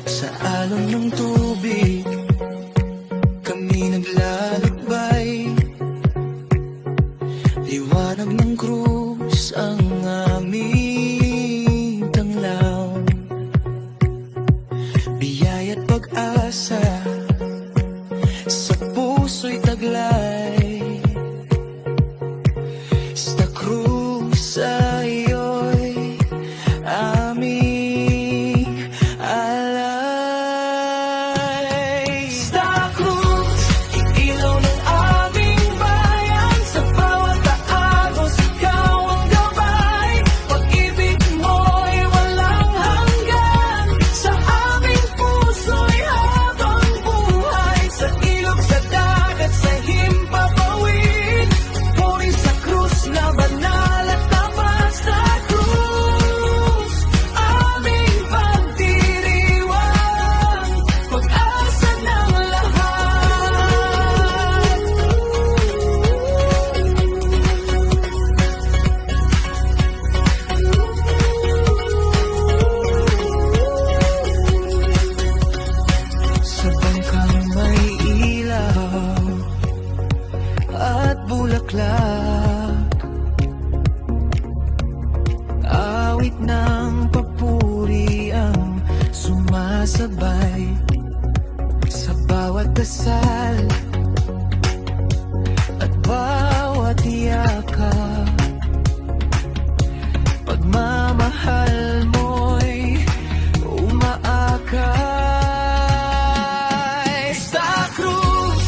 Sa alon ng tubig kami naglalakbay, liwanag ng krus ang aming tanglaw, biyaya't pag-asa sa puso'y taglay. Sa krus ay iyo'y aming alay. Sa krus, ilaw ng aming bayan, sa bawat taagos ikaw ang gabay. Pag-ibig mo'y walang hanggan, sa aming puso'y habang buhay. Sa ilog, sa dagat, sa himpapawid, puri sa krus na banal at tapat. Sa krus, aming pagdiriwang, pag-asa ng lahat. Sa bangkang may ilaw at bulaklak, awit ng papuri ang sumasabay sa bawat dasal at bawat yakap. Pagmamahal mo'y umaakay. Sa krus,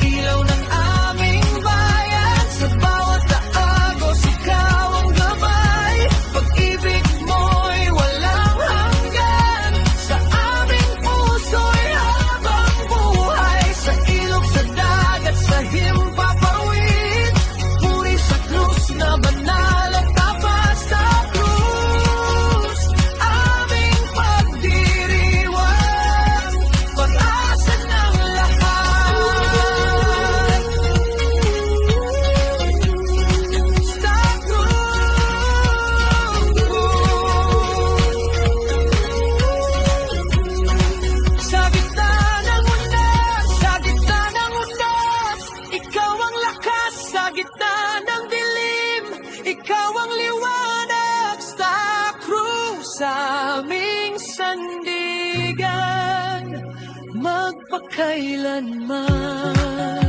ilaw ng aming bayan, sa bawat taagos ikaw ang gabay. Pag-ibig mo'y walang hanggan, sa aming puso'y habang buhay. Sa ilog, sa dagat, sa himpapawid, puri sa krus na banal at tapat. Sa krus, aming pagdiriwang, pag-asa ng lahat. Sa krus, sa gitna ng unas, sa gitna ng unas, ikaw ang lakas. Sa gitna ng dilim, ikaw ang liwanag. Sa krus, aming sandigan, magpakailanman.